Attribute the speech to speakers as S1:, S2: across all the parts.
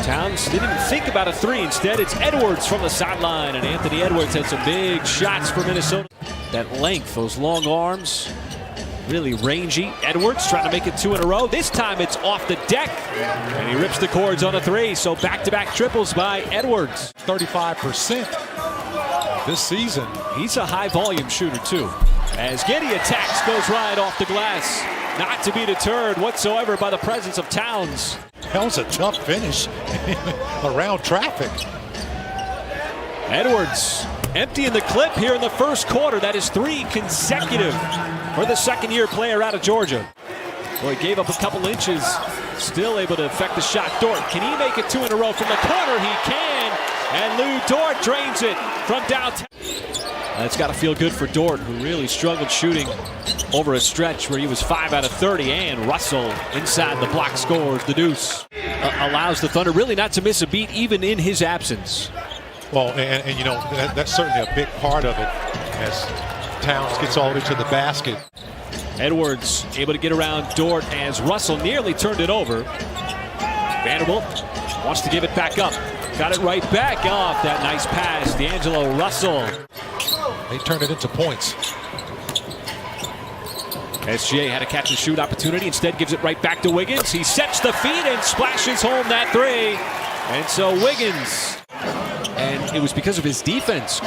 S1: Towns didn't even think about a three. Instead, it's Edwards from the sideline. And Anthony Edwards had some big shots for Minnesota. That length, those long arms, really rangy. Edwards trying to make it 2 in a row. This time it's off the deck. And he rips the cords on a three. So back-to-back triples by Edwards.
S2: 35% this season.
S1: He's a high-volume shooter, too. As Giddey attacks, goes right off the glass. Not to be deterred whatsoever by the presence of Towns.
S2: That was a tough finish around traffic.
S1: Edwards emptying the clip here in the first quarter. That is 3 consecutive for the second-year player out of Georgia. Boy, gave up a couple inches. Still able to affect the shot. Dort, can he make it 2 in a row from the corner? He can. And Lou Dort drains it from downtown. That's got to feel good for Dort, who really struggled shooting over a stretch where he was 5 out of 30. And Russell inside the block scores the deuce. Allows the Thunder really not to miss a beat even in his absence.
S2: Well, and you know, that's certainly a big part of it as Towns gets all the way to the basket.
S1: Edwards able to get around Dort as Russell nearly turned it over. Vanderbilt wants to give it back up. Got it right back off that nice pass. D'Angelo Russell.
S2: They turned it into points.
S1: SGA had a catch and shoot opportunity. Instead gives it right back to Wiggins. He sets the feet and splashes home that three. And so Wiggins. And it was because of his defense.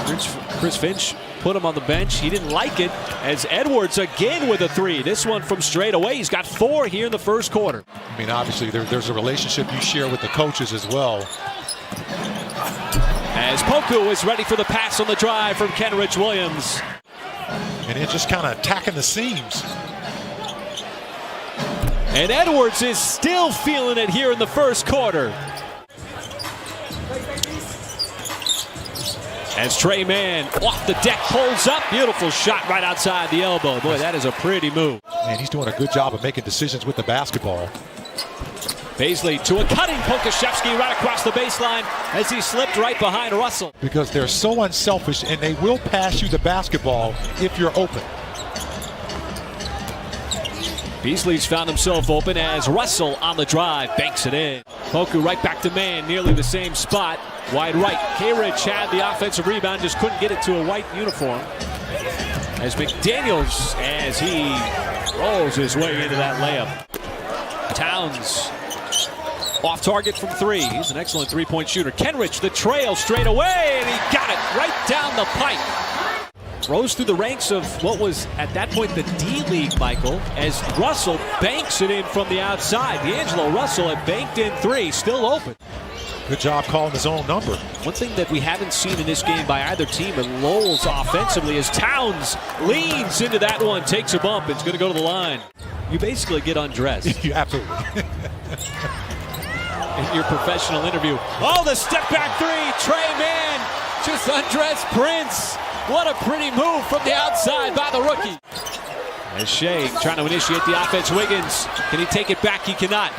S1: Chris Finch put him on the bench. He didn't like it as Edwards again with a three. This one from straight away. He's got 4 here in the first quarter.
S2: I mean, obviously there's a relationship you share with the coaches as well.
S1: As Poku is ready for the pass on the drive from Kenrich Williams.
S2: And it's just kind of attacking the seams.
S1: And Edwards is still feeling it here in the first quarter. As Trey Mann off the deck pulls up. Beautiful shot right outside the elbow. Boy, that is a pretty move.
S2: And he's doing a good job of making decisions with the basketball.
S1: Baisley to a cutting Pokashevsky right across the baseline as he slipped right behind Russell.
S2: Because they're so unselfish and they will pass you the basketball if you're open.
S1: Beasley's found himself open as Russell on the drive banks it in. Poku right back to Mann, nearly the same spot. Wide right. K-Rich had the offensive rebound, just couldn't get it to a white uniform. As McDaniels, as he rolls his way into that layup. Towns off target from 3. He's an excellent three-point shooter. Kenrich the trail straight away, and he got it right down the pipe. Rose through the ranks of what was at that point the D-League, Michael, as Russell banks it in from the outside. D'Angelo Russell had banked in 3, still open.
S2: Good job calling his own number.
S1: One thing that we haven't seen in this game by either team, and lulls offensively, as Towns leans into that one, takes a bump, it's going to go to the line. You basically get undressed.
S2: You absolutely.
S1: In your professional interview. Oh, the step back 3, Trey Mann just undressed Prince. What a pretty move from the outside by the rookie. As Shea trying to initiate the offense. Wiggins, can he take it back? He cannot.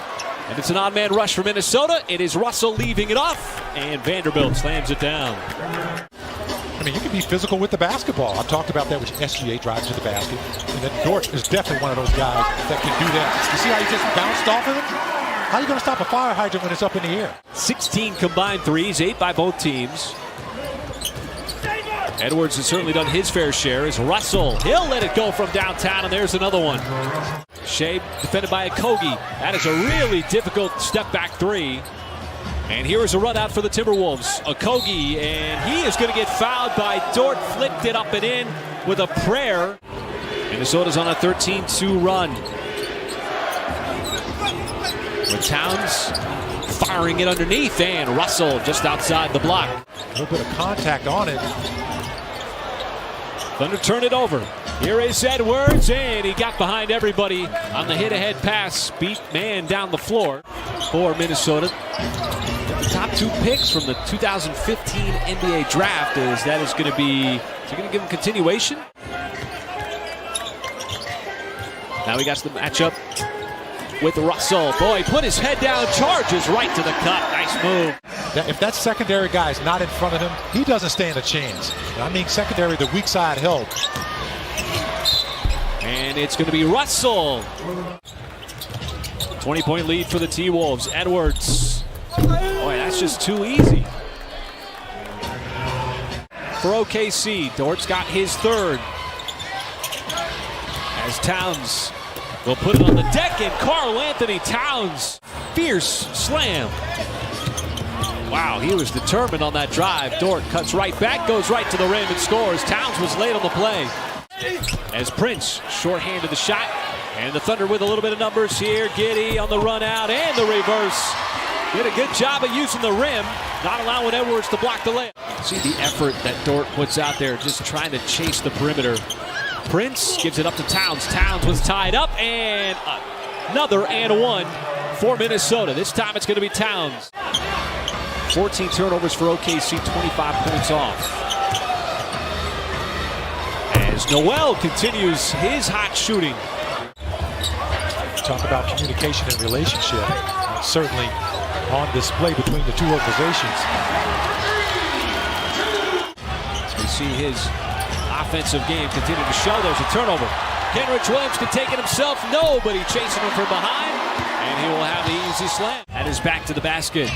S1: And it's an odd man rush for Minnesota. It is Russell leaving it off, and Vanderbilt slams it down.
S2: I mean, you can be physical with the basketball. I've talked about that with SGA driving to the basket. And then Dort is definitely one of those guys that can do that. You see how he just bounced off of him? How are you going to stop a fire hydrant when it's up in the air?
S1: 16 combined threes, 8 by both teams. Edwards has certainly done his fair share as Russell. He'll let it go from downtown, and there's another one. Shea defended by Okogie. That is a really difficult step back 3. And here is a run out for the Timberwolves. Okogie, and he is going to get fouled by Dort. Flicked it up and in with a prayer. Minnesota's on a 13-2 run. With Towns firing it underneath, and Russell just outside the block.
S2: A little bit of contact on it.
S1: Thunder turn it over. Here is Edwards, and he got behind everybody on the hit-ahead pass. Beat Mann down the floor for Minnesota. The top 2 picks from the 2015 NBA draft is going to give him continuation? Now he got the matchup with Russell. Boy, he put his head down, charges right to the cup. Nice move.
S2: If that secondary guy is not in front of him, he doesn't stand a chance. I mean, secondary, the weak side help.
S1: And it's going to be Russell. 20-point lead for the T-Wolves. Edwards Boy, that's just too easy. For OKC, Dort's got his third. As Towns will put it on the deck, and Karl Anthony Towns, fierce slam. Wow, he was determined on that drive. Dort cuts right back, goes right to the rim and scores. Towns was late on the play. As Prince shorthanded the shot, and the Thunder with a little bit of numbers here. Giddey on the run out and the reverse. Did a good job of using the rim, not allowing Edwards to block the layup. See the effort that Dort puts out there, just trying to chase the perimeter. Prince gives it up to Towns. Towns was tied up, and another and one for Minnesota. This time it's going to be Towns. 14 turnovers for OKC, 25 points off. As Noel continues his hot shooting.
S2: Talk about communication and relationship. Certainly on display between the two organizations.
S1: We see his offensive game continue to show. There's a turnover. Kenrich Williams can take it himself. Nobody chasing him from behind. And he will have the easy slam. That is back to the basket.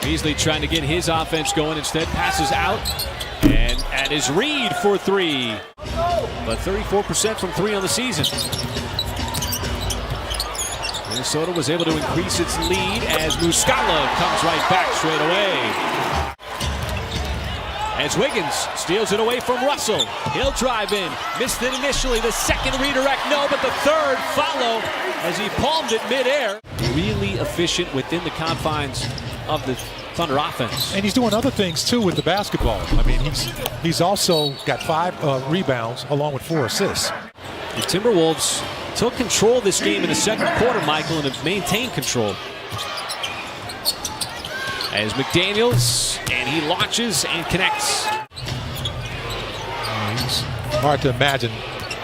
S1: Beasley trying to get his offense going. Instead passes out. And at his Reed for three. But 34% from three on the season. Minnesota was able to increase its lead as Muscala comes right back straight away. As Wiggins steals it away from Russell. He'll drive in. Missed it initially. The second redirect, no, but the third follow as he palmed it midair. Really efficient within the confines of the Thunder offense.
S2: And he's doing other things too with the basketball. I mean, he's also got 5 rebounds along with 4 assists.
S1: The Timberwolves took control of this game in the second quarter, Michael, and have maintained control. As McDaniels, and he launches and connects.
S2: It's hard to imagine.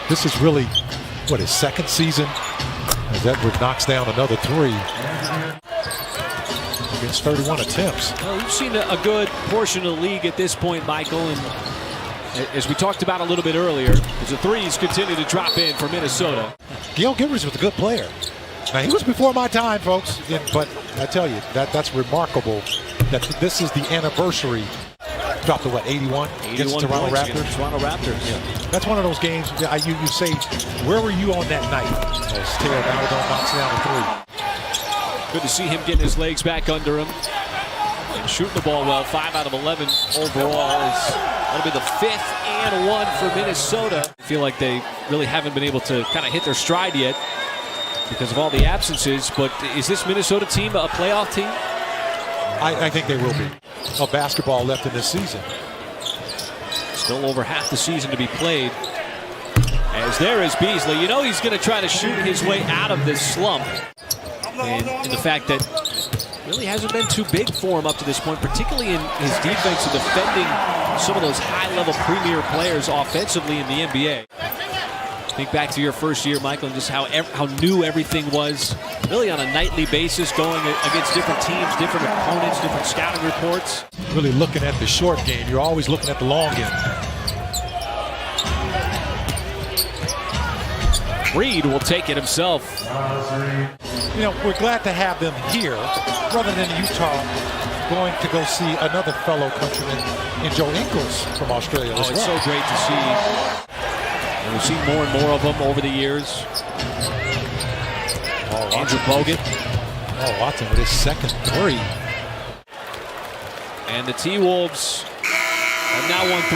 S2: This is really, what, his second season? As Edwards knocks down another 3. Against 31 attempts.
S1: Well, we've seen a good portion of the league at this point, Michael, and as we talked about a little bit earlier, as the threes continue to drop in for Minnesota.
S2: Gil Gilbert was a good player. Now, he was before my time, folks, but I tell you, that's remarkable that this is the anniversary. Dropped to what, 81?
S1: 81
S2: against Toronto Raptors?
S1: Against Toronto Raptors.
S2: Yeah. That's one of those games, you say, where were you on that night? As Taylor Maladon knocks down a 3.
S1: Good to see him getting his legs back under him. And shooting the ball well, 5 out of 11 overall. That'll be the 5th and 1 for Minnesota. I feel like they really haven't been able to kind of hit their stride yet because of all the absences, but is this Minnesota team a playoff team?
S2: I think they will be. No basketball left in this season.
S1: Still over half the season to be played. As there is Beasley. You know he's going to try to shoot his way out of this slump. And the fact that really hasn't been too big for him up to this point, particularly in his defense and defending some of those high-level premier players offensively in the NBA. Think back to your first year, Michael, and just how new everything was, really on a nightly basis, going against different teams, different opponents, different scouting reports.
S2: Really looking at the short game. You're always looking at the long game.
S1: Reed will take it himself.
S2: You know, we're glad to have them here rather than Utah going to go see another fellow countryman in Joe Ingles from Australia.
S1: Oh, it's so great to see. And we've seen more and more of them over the years. Andrew Bogut.
S2: Oh, Watson with his second 3.
S1: And the T-Wolves have now won 3.